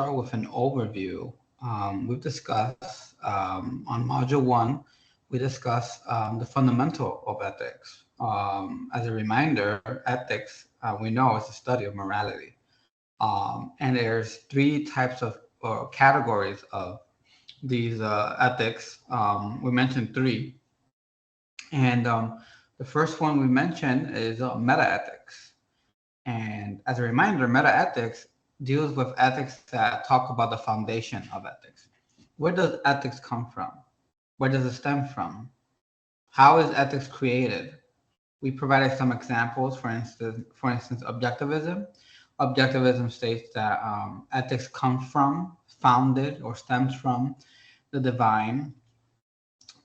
start with an overview. We've discussed on Module 1, we discussed the fundamental of ethics. As a reminder, ethics, we know, is the study of morality. And there's three types of categories of these ethics. We mentioned three. And the first one we mentioned is meta-ethics. And as a reminder, meta-ethics deals with ethics that talk about the foundation of ethics. Where does ethics come from? Where does it stem from? How is ethics created? We provided some examples. For instance, objectivism. Objectivism states that ethics comes from, founded, or stems from the divine,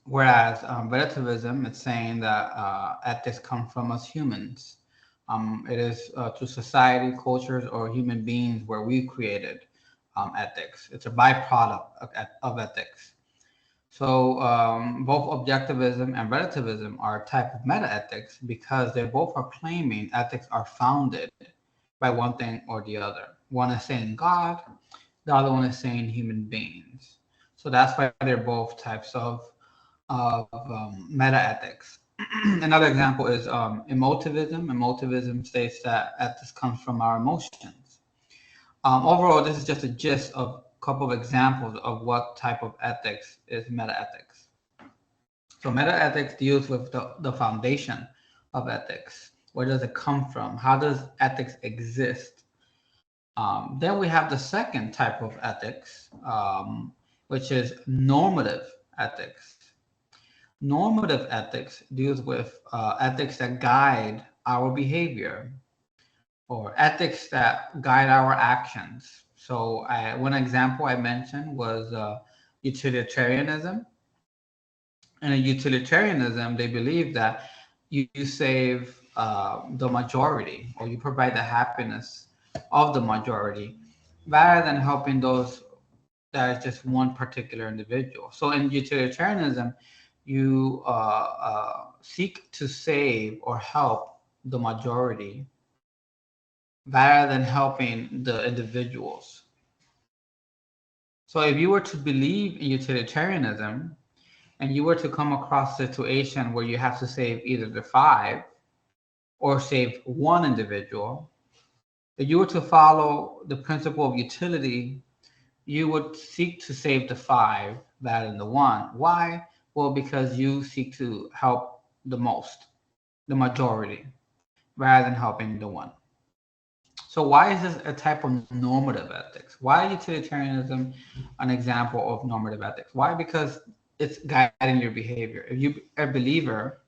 whereas relativism, it's saying that ethics come from us humans. It is through society, cultures, or human beings where we created ethics. It's a byproduct of ethics. So both objectivism and relativism are a type of meta-ethics because they both are claiming ethics are founded by one thing or the other. One is saying God, the other one is saying human beings. So that's why they're both types of meta-ethics. Another example is emotivism. Emotivism states that ethics comes from our emotions. Overall, this is just a gist of a couple of examples of what type of ethics is meta-ethics. So meta-ethics deals with the foundation of ethics. Where does it come from? How does ethics exist? Then we have the second type of ethics, which is normative ethics. Normative ethics deals with ethics that guide our behavior or ethics that guide our actions. So one example I mentioned was utilitarianism. And in utilitarianism, they believe that you save the majority, or you provide the happiness of the majority rather than helping those that is just one particular individual. So in utilitarianism, you seek to save or help the majority rather than helping the individuals. So if you were to believe in utilitarianism and you were to come across a situation where you have to save either the five or save one individual, if you were to follow the principle of utility, you would seek to save the five rather than the one. Why? Well, because you seek to help the most, the majority, rather than helping the one. So why is this a type of normative ethics? Why is utilitarianism an example of normative ethics? Why? Because it's guiding your behavior. If you are a believer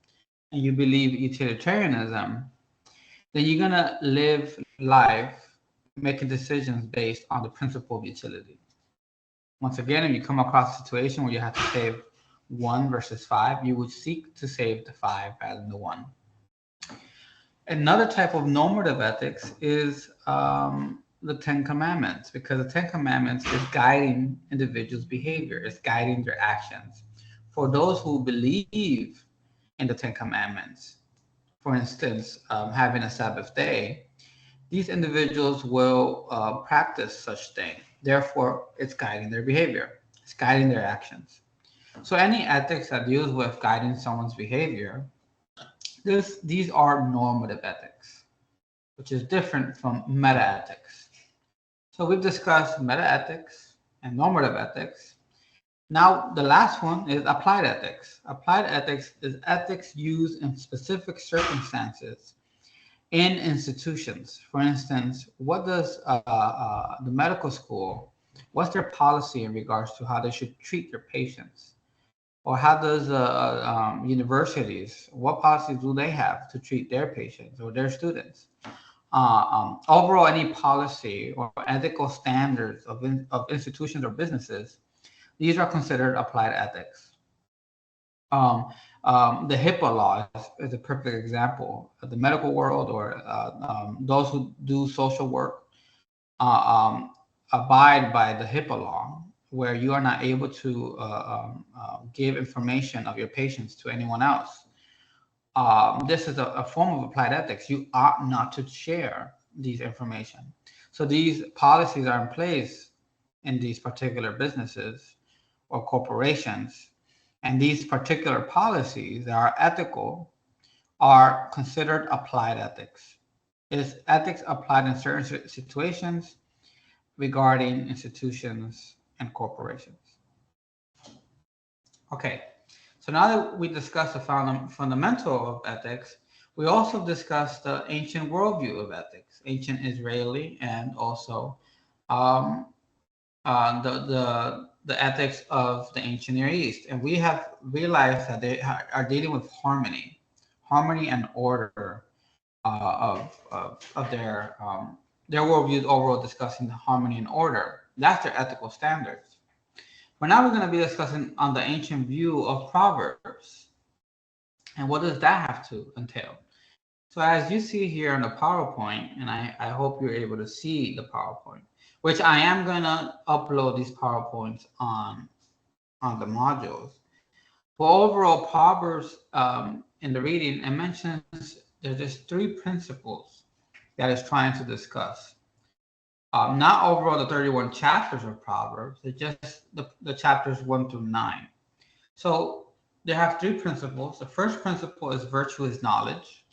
and you believe utilitarianism, then you're gonna live life making decisions based on the principle of utility. Once again, if you come across a situation where you have to save one versus five, you would seek to save the five rather than the one. Another type of normative ethics is the Ten Commandments, because the Ten Commandments is guiding individuals' behavior, it's guiding their actions. For those who believe in the Ten Commandments, for instance, having a Sabbath day, these individuals will practice such thing. Therefore, it's guiding their behavior, it's guiding their actions. So any ethics that deals with guiding someone's behavior, these are normative ethics, which is different from meta-ethics. So we've discussed meta-ethics and normative ethics. Now, the last one is applied ethics. Applied ethics is ethics used in specific circumstances in institutions. For instance, what does the medical school, what's their policy in regards to how they should treat their patients? Or how does universities, what policies do they have to treat their patients or their students? Overall, any policy or ethical standards of institutions or businesses, these are considered applied ethics. The HIPAA law is a perfect example. The medical world or those who do social work abide by the HIPAA law, where you are not able to give information of your patients to anyone else. This is a form of applied ethics. You ought not to share these information. So these policies are in place in these particular businesses or corporations. And these particular policies that are ethical are considered applied ethics. It is ethics applied in certain situations regarding institutions and corporations. Okay, so now that we discussed the fundamental of ethics, we also discussed the ancient worldview of ethics, ancient Israeli, and also um, the ethics of the ancient Near East. And we have realized that they are dealing with harmony and order of their worldviews overall, discussing the harmony and order. That's their ethical standards. But now we're going to be discussing on the ancient view of Proverbs. And what does that have to entail? So as you see here on the PowerPoint, and I hope you're able to see the PowerPoint, which I am going to upload these PowerPoints on the modules. For overall Proverbs, in the reading, it mentions there's just 3 principles that it's trying to discuss. Not overall the 31 chapters of Proverbs, it's just the chapters 1 through 9. So they have 3 principles. The first principle is virtue is knowledge.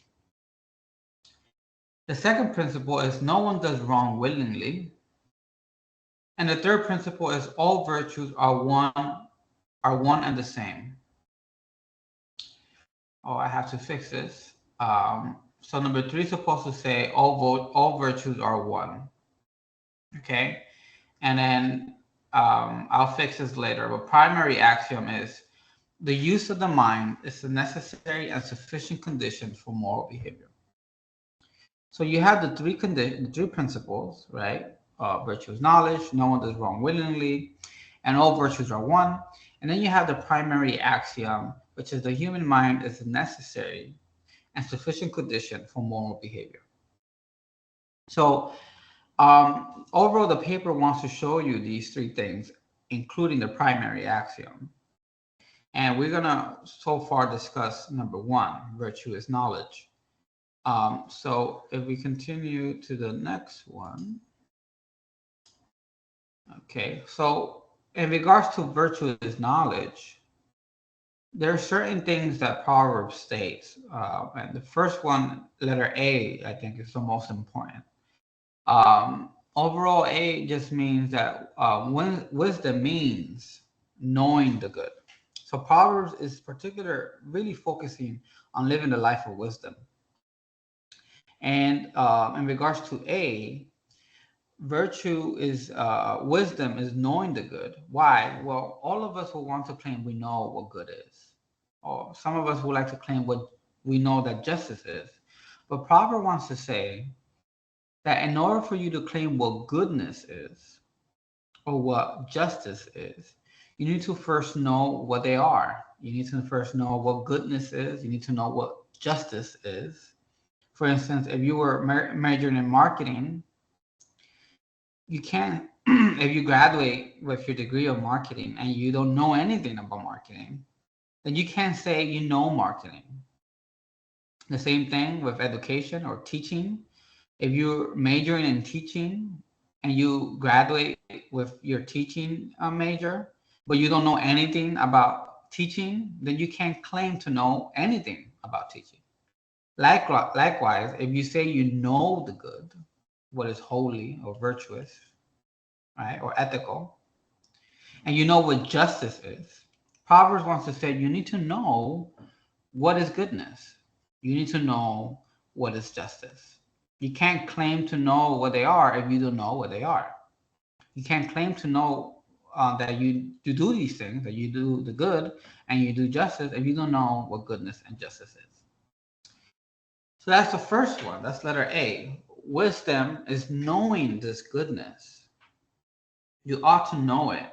The second principle is no one does wrong willingly. And the third principle is all virtues are one and the same. Oh, I have to fix this. So number 3 is supposed to say all virtues are one. Okay, and then I'll fix this later. But primary axiom is the use of the mind is a necessary and sufficient condition for moral behavior. So you have the 3 principles, right? Virtue is knowledge, no one does wrong willingly, and all virtues are one. And then you have the primary axiom, which is the human mind is a necessary and sufficient condition for moral behavior. So overall, the paper wants to show you these 3 things, including the primary axiom. And we're going to so far discuss number 1, virtue is knowledge. So if we continue to the next one. Okay, so in regards to virtue is knowledge, there are certain things that Proverbs states. And the first one, letter A, I think is the most important. Overall, A just means that wisdom means knowing the good. So Proverbs is really focusing on living the life of wisdom. And in regards to A, virtue is wisdom is knowing the good. Why? Well, all of us will want to claim we know what good is. Or some of us would like to claim what we know that justice is. But Proverbs wants to say that in order for you to claim what goodness is or what justice is, you need to first know what they are. You need to first know what goodness is. You need to know what justice is. For instance, if you were majoring in marketing, you can't, if you graduate with your degree of marketing and you don't know anything about marketing, then you can't say you know marketing. The same thing with education or teaching. If you're majoring in teaching and you graduate with your teaching major, but you don't know anything about teaching, then you can't claim to know anything about teaching. Likewise, if you say you know the good, what is holy or virtuous, right, or ethical, and you know what justice is, Proverbs wants to say you need to know what is goodness. You need to know what is justice. You can't claim to know what they are if you don't know what they are. You can't claim to know that you do these things, that you do the good and you do justice if you don't know what goodness and justice is. So that's the first one. That's letter A. Wisdom is knowing this goodness. You ought to know it.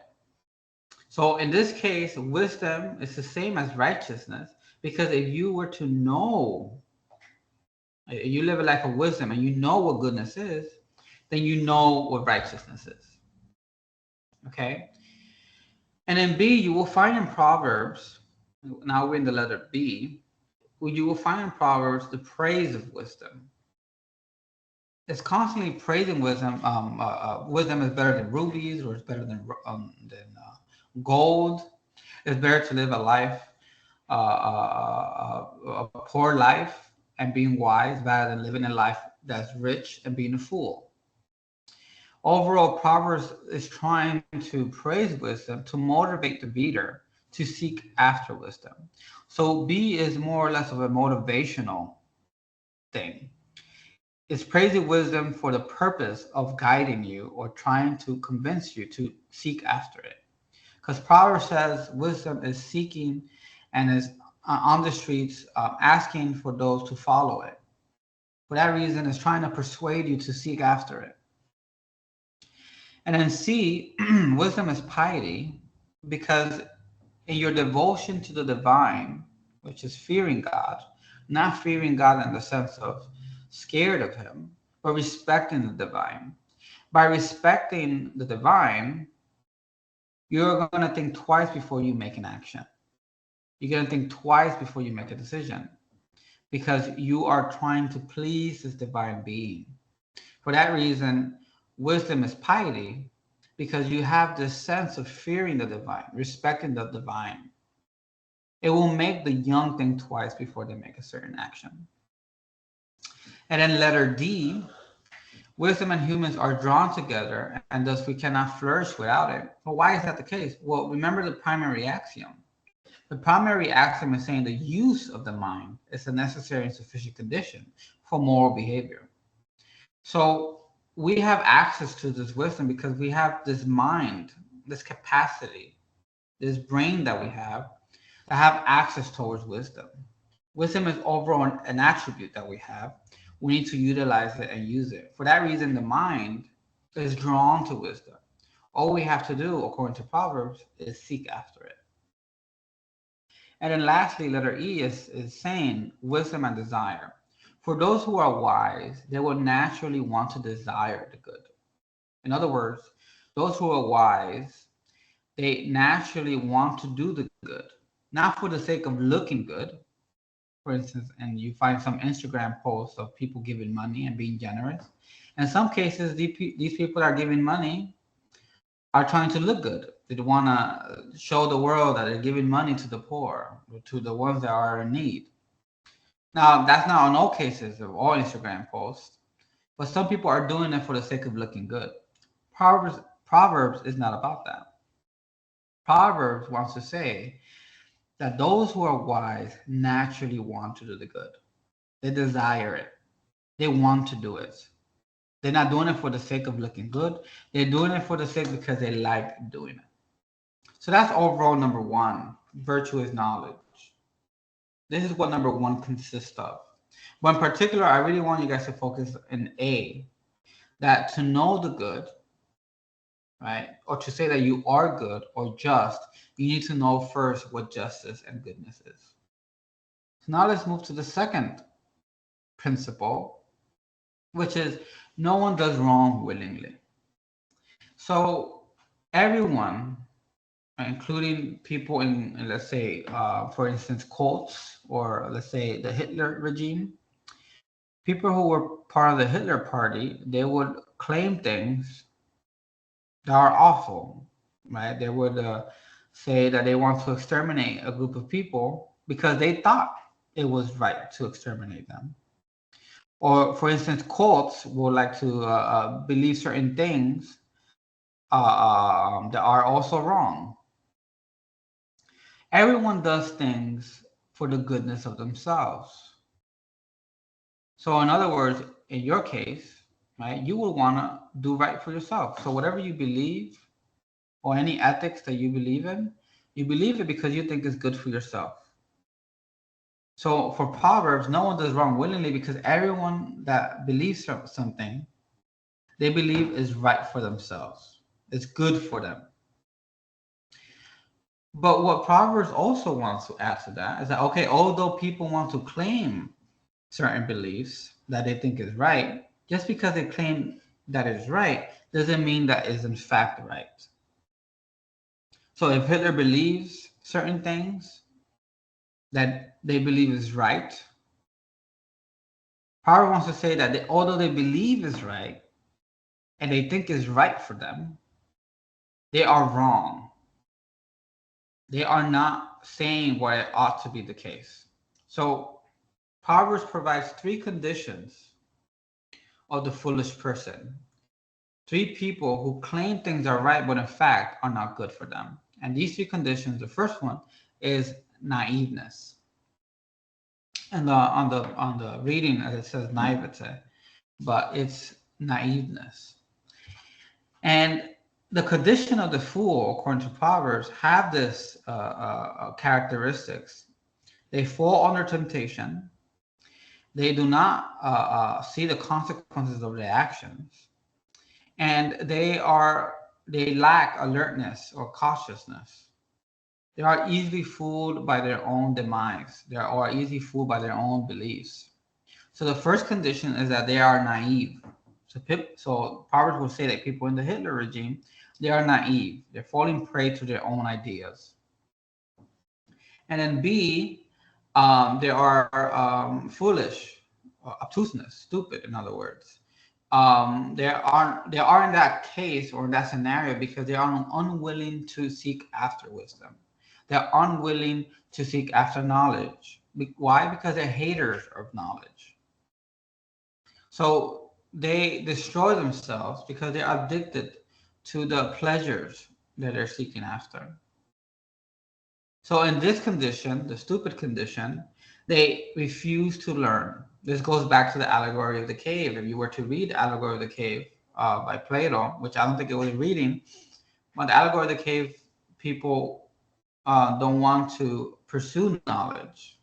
So in this case, wisdom is the same as righteousness, because if you were to know, you live a life of wisdom and you know what goodness is, then you know what righteousness is. Okay? And in B, you will find in Proverbs, now we're in the letter B, you will find in Proverbs the praise of wisdom. is constantly praising wisdom. Wisdom is better than rubies, or it's better gold. It's better to live a life, a poor life, and being wise, rather than living a life that's rich and being a fool. Overall, Proverbs is trying to praise wisdom to motivate the reader to seek after wisdom. So B is more or less of a motivational thing. It's praising wisdom for the purpose of guiding you or trying to convince you to seek after it. Because Proverbs says wisdom is seeking and is on the streets asking for those to follow it. For that reason, it's trying to persuade you to seek after it. And then C, wisdom is piety, because in your devotion to the divine, which is fearing God, not fearing God in the sense of scared of Him, but respecting the divine. By respecting the divine, you're going to think twice before you make an action. You're going to think twice before you make a decision, because you are trying to please this divine being. For that reason, wisdom is piety, because you have this sense of fearing the divine, respecting the divine. It will make the young think twice before they make a certain action. And then letter D, wisdom and humans are drawn together, and thus we cannot flourish without it. But why is that the case? Well, remember the primary axiom. The primary axiom is saying the use of the mind is a necessary and sufficient condition for moral behavior. So we have access to this wisdom because we have this mind, this capacity, this brain that we have to have access towards wisdom. Wisdom is overall an attribute that we have. We need to utilize it and use it. For that reason, the mind is drawn to wisdom. All we have to do, according to Proverbs, is seek after it. And then lastly, letter E is saying wisdom and desire. For those who are wise, they will naturally want to desire the good. In other words, those who are wise, they naturally want to do the good, not for the sake of looking good, for instance, and you find some Instagram posts of people giving money and being generous. In some cases, these people are giving money are trying to look good. They want to show the world that they're giving money to the poor, to the ones that are in need. Now, that's not on all cases of all Instagram posts, but some people are doing it for the sake of looking good. Proverbs is not about that. Proverbs wants to say that those who are wise naturally want to do the good. They desire it. They want to do it. They're not doing it for the sake of looking good. They're doing it for the sake because they like doing it. So that's overall number one. Virtue is knowledge. This is what number one consists of. But in particular, I really want you guys to focus in A, that to know the good, right, or to say that you are good or just, you need to know first what justice and goodness is. So now let's move to the second principle, which is no one does wrong willingly. So everyone, including people in let's say, for instance, cults, or let's say the Hitler regime, people who were part of the Hitler party, they would claim things that are awful, right? They would say that they want to exterminate a group of people because they thought it was right to exterminate them. Or, for instance, cults would like to believe certain things that are also wrong. Everyone does things for the goodness of themselves. So, in other words, in your case, right, you will want to do right for yourself. So, whatever you believe or any ethics that you believe it because you think it's good for yourself. So, for Proverbs, no one does wrong willingly because everyone that believes something, they believe is right for themselves. It's good for them. But what Proverbs also wants to add to that is that, okay, although people want to claim certain beliefs that they think is right, just because they claim that is right doesn't mean that is in fact right. So if Hitler believes certain things that they believe is right, Proverbs wants to say that although they believe is right and they think is right for them, they are wrong. They are not saying what it ought to be the case. So Proverbs provides three conditions of the foolish person. Three people who claim things are right, but in fact are not good for them. And these three conditions, the first one is naiveness. And on the reading, as it says naivete, but it's naiveness. And the condition of the fool, according to Proverbs, have this characteristics. They fall under temptation. They do not see the consequences of their actions, and they lack alertness or cautiousness. They are easily fooled by their own demise. They are easily fooled by their own beliefs. So the first condition is that they are naive. So Proverbs will say that people in the Hitler regime, they are naive. They're falling prey to their own ideas. And then B, they are foolish, obtuseness, stupid, in other words. They are in that case or in that scenario because they are unwilling to seek after wisdom. They're unwilling to seek after knowledge. Why? Because they're haters of knowledge. So they destroy themselves because they're addicted to the pleasures that they're seeking after. So in this condition, the stupid condition, they refuse to learn. This goes back to the allegory of the cave. If you were to read Allegory of the Cave by Plato, which I don't think it was reading, but the Allegory of the Cave, people don't want to pursue knowledge.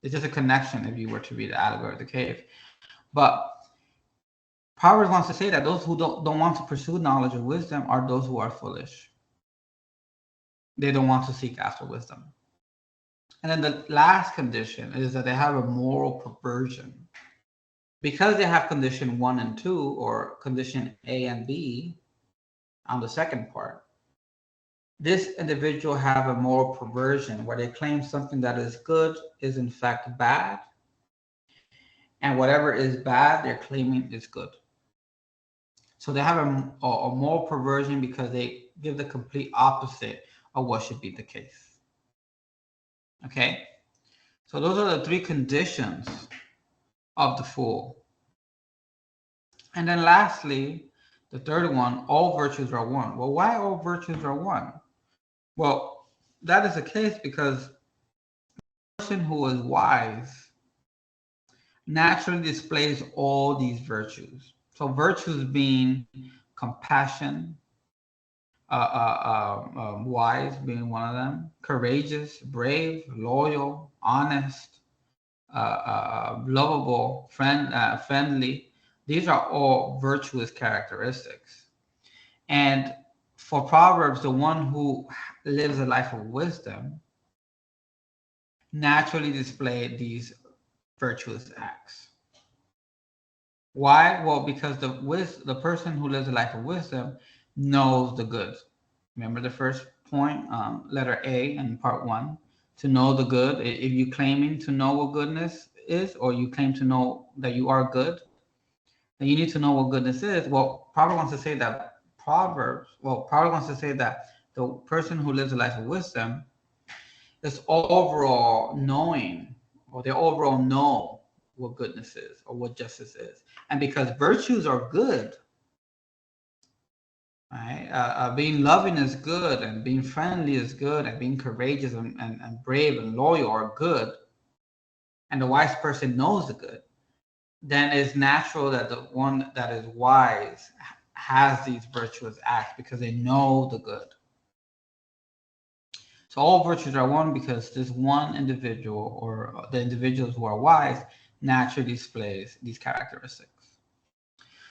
It's just a connection if you were to read the Allegory of the Cave. But Proverbs wants to say that those who don't want to pursue knowledge or wisdom are those who are foolish. They don't want to seek after wisdom. And then the last condition is that they have a moral perversion. Because they have condition 1 and 2, or condition A and B on the second part, this individual have a moral perversion where they claim something that is good is in fact bad, and whatever is bad, they're claiming is good. So they have a moral perversion because they give the complete opposite of what should be the case. Okay? So those are the three conditions of the fool. And then lastly, the third one, all virtues are one. Well, why all virtues are one? Well, that is the case because the person who is wise naturally displays all these virtues. So virtues being compassion, wise being one of them, courageous, brave, loyal, honest, lovable, friendly. These are all virtuous characteristics. And for Proverbs, the one who lives a life of wisdom naturally display these virtuous acts. Why? Well, because the person who lives a life of wisdom knows the good. Remember the first point, letter A in part 1, to know the good. If you claiming to know what goodness is, or you claim to know that you are good, then you need to know what goodness is. Well, Proverbs wants to say that the person who lives a life of wisdom is overall knowing, or they overall know what goodness is or what justice is. And because virtues are good, right? Being loving is good, and being friendly is good, and being courageous and brave and loyal are good, and the wise person knows the good, then it's natural that the one that is wise has these virtuous acts because they know the good. So all virtues are one because this one individual, or the individuals who are wise, naturally displays these characteristics.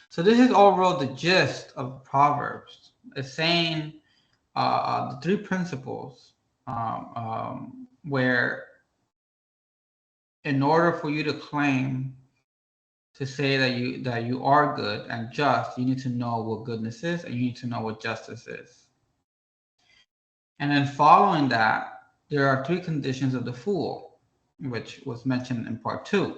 So this is overall the gist of Proverbs. It's saying the three principles where in order for you to claim to say that you are good and just, you need to know what goodness is, and you need to know what justice is. And then following that, there are three conditions of the fool, which was mentioned in part 2.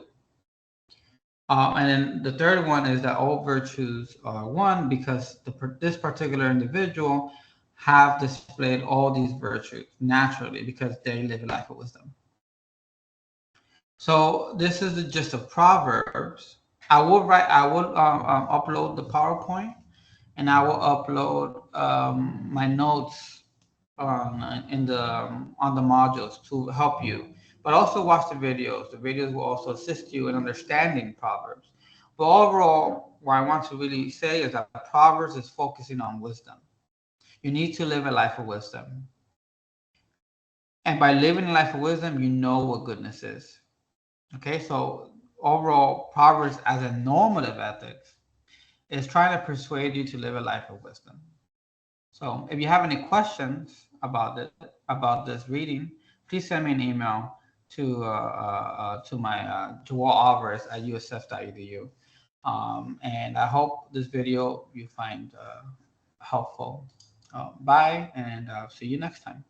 And then the third one is that all virtues are one because this particular individual have displayed all these virtues naturally because they live a life of wisdom. So this is the gist of Proverbs. I will upload the PowerPoint, and I will upload my notes in the on the modules to help you. But also watch the videos. The videos will also assist you in understanding Proverbs. But overall, what I want to really say is that Proverbs is focusing on wisdom. You need to live a life of wisdom. And by living a life of wisdom, you know what goodness is. Okay, so overall, Proverbs as a normative ethics is trying to persuade you to live a life of wisdom. So if you have any questions about this reading, please send me an email to my joelalvarez@usf.edu. And I hope this video you find helpful. Bye, and see you next time.